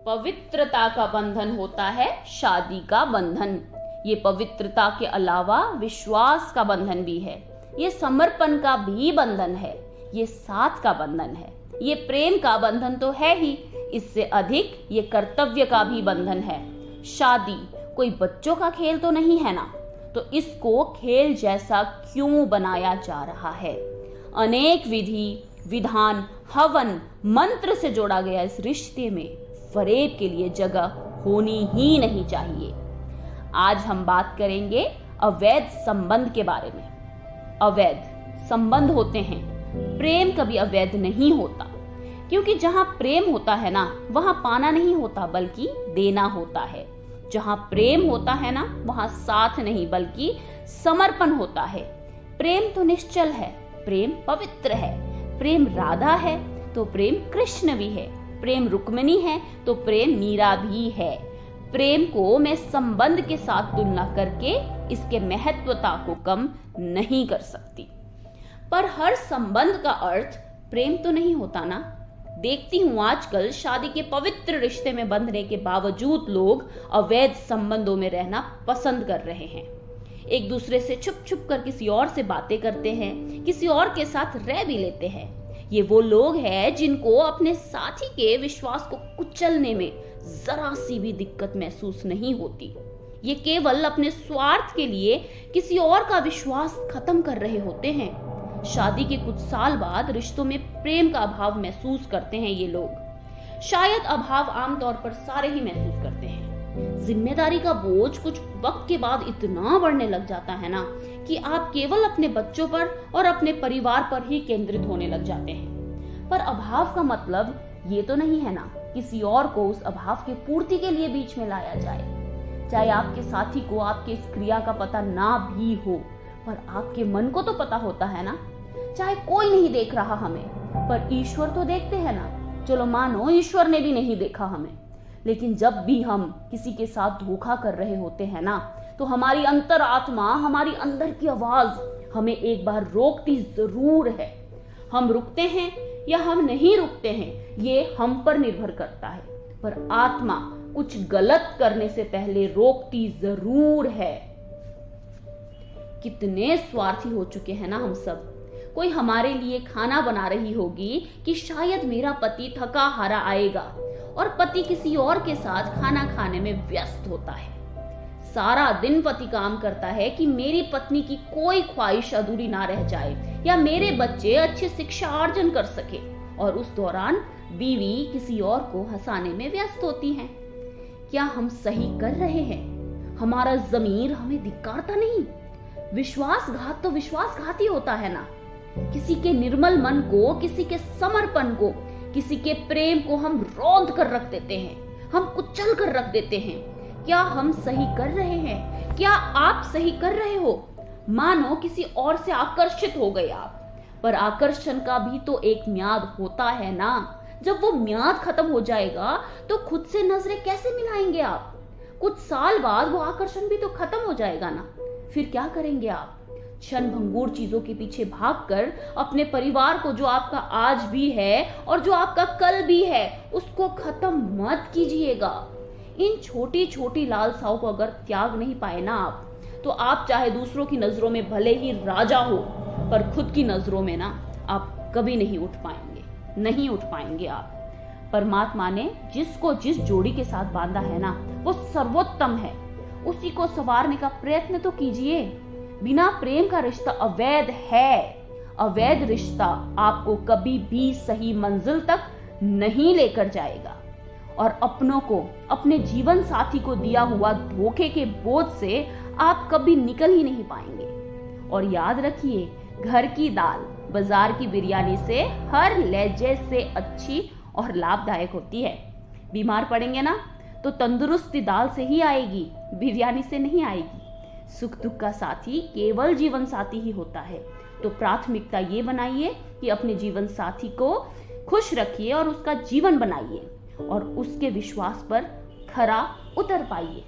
पवित्रता का बंधन होता है शादी का बंधन। ये पवित्रता के अलावा विश्वास का बंधन भी है, ये समर्पण का भी बंधन है, ये साथ का बंधन है, ये प्रेम का बंधन तो है ही, इससे अधिक ये कर्तव्य का भी बंधन है। शादी कोई बच्चों का खेल तो नहीं है ना, तो इसको खेल जैसा क्यों बनाया जा रहा है? अनेक विधि, विधान, हवन, मंत्र से जोड़ा गया इस रिश्ते में फरेब के लिए जगह होनी ही नहीं चाहिए। आज हम बात करेंगे अवैध संबंध के बारे में। अवैध संबंध होते हैं, प्रेम कभी अवैध नहीं होता, क्योंकि जहां प्रेम होता है ना, वहां पाना नहीं होता बल्कि देना होता है। जहां प्रेम होता है ना, वहां साथ नहीं बल्कि समर्पण होता है। प्रेम तो निश्चल है, प्रेम पवित्र है। प्रेम राधा है तो प्रेम कृष्ण भी है, प्रेम रुक्मिणी है तो प्रेम मीरा भी है। प्रेम को मैं संबंध के साथ तुलना करके इसके महत्वता को कम नहीं कर सकती। पर हर संबंध का अर्थ प्रेम तो नहीं होता ना। देखती हूं आजकल शादी के पवित्र रिश्ते में बंधने के बावजूद लोग अवैध संबंधों में रहना पसंद कर रहे हैं। एक दूसरे से छुप छुप कर किसी और से बातें करते हैं, किसी और के साथ रह भी लेते हैं। ये वो लोग हैं जिनको अपने साथी के विश्वास को कुचलने में जरा सी भी दिक्कत महसूस नहीं होती। ये केवल अपने स्वार्थ के लिए किसी और का विश्वास खत्म कर रहे होते हैं। शादी के कुछ साल बाद रिश्तों में प्रेम का अभाव महसूस करते हैं ये लोग। शायद अभाव आमतौर पर सारे ही महसूस करते हैं। जिम्मेदारी का बोझ कुछ वक्त के बाद इतना बढ़ने लग जाता है ना कि आप केवल अपने बच्चों पर और अपने परिवार पर ही केंद्रित होने लग जाते हैं। पर अभाव का मतलब ये तो नहीं है ना किसी और को उस अभाव की पूर्ति के लिए बीच में लाया जाए। चाहे आपके साथी को आपके इस क्रिया का पता ना भी हो, पर आपके मन को तो पता होता है ना। चाहे कोई नहीं देख रहा हमें, पर ईश्वर तो देखते हैं ना। चलो मानो ईश्वर ने भी नहीं देखा हमें, लेकिन जब भी हम किसी के साथ धोखा कर रहे होते हैं ना, तो हमारी अंतरात्मा, हमारी अंदर की आवाज हमें एक बार रोकती जरूर है। हम रुकते हैं या हम नहीं रुकते हैं, ये हम पर निर्भर करता है, पर आत्मा कुछ गलत करने से पहले रोकती जरूर है। कितने स्वार्थी हो चुके हैं ना हम सब। कोई हमारे लिए खाना बना रही होगी कि शायद मेरा पति थका हारा आएगा, और पति किसी और के साथ खाना खाने में व्यस्त होता है। सारा दिन पति काम करता है कि मेरी पत्नी की कोई ख्वाहिश अधूरी ना रह जाए या मेरे बच्चे अच्छी शिक्षा अर्जन कर सके, और उस दौरान बीवी किसी और को हंसाने में व्यस्त होती है। क्या हम सही कर रहे हैं? हमारा ज़मीर हमें धिक्कारता नहीं? विश्वासघात तो विश्वासघात ही होता है ना। किसी के निर्मल मन को, किसी के समर्पण को, किसी के प्रेम को हम रौंद कर रख देते हैं, हम कुचल कर रख देते हैं। क्या हम सही कर रहे हैं? क्या आप सही कर रहे हो? मानो किसी और से आकर्षित हो गए आप, पर आकर्षण का भी तो एक म्याद होता है ना। जब वो म्याद खत्म हो जाएगा तो खुद से नजरें कैसे मिलाएंगे आप? कुछ साल बाद वो आकर्षण भी तो खत्म हो जाएगा ना। फिर क्या करेंगे आप? क्षण भंगुर चीजों के पीछे भागकर अपने परिवार को, जो आपका आज भी है और जो आपका कल भी है, उसको खत्म मत कीजिएगा। इन छोटी छोटी लालसाओं को अगर त्याग नहीं पाए ना आप, तो आप चाहे दूसरों की नजरों में भले ही राजा हो, पर खुद की नजरों में ना आप कभी नहीं उठ पाएंगे, नहीं उठ पाएंगे आप। परमात्मा ने जिसको जिस जोड़ी के साथ बांधा है ना, वो सर्वोत्तम है। उसी को संवारने का प्रयत्न तो कीजिए। बिना प्रेम का रिश्ता अवैध है। अवैध रिश्ता आपको कभी भी सही मंजिल तक नहीं लेकर जाएगा, और अपनों को, अपने जीवन साथी को दिया हुआ धोखे के बोझ से आप कभी निकल ही नहीं पाएंगे। और याद रखिए, घर की दाल बाजार की बिरयानी से हर लहजे से अच्छी और लाभदायक होती है। बीमार पड़ेंगे ना तो तंदुरुस्ती दाल से ही आएगी, बिरयानी से नहीं आएगी। सुख दुख का साथी केवल जीवन साथी ही होता है। तो प्राथमिकता ये बनाइए कि अपने जीवन साथी को खुश रखिए और उसका जीवन बनाइए, और उसके विश्वास पर खरा उतर पाइए।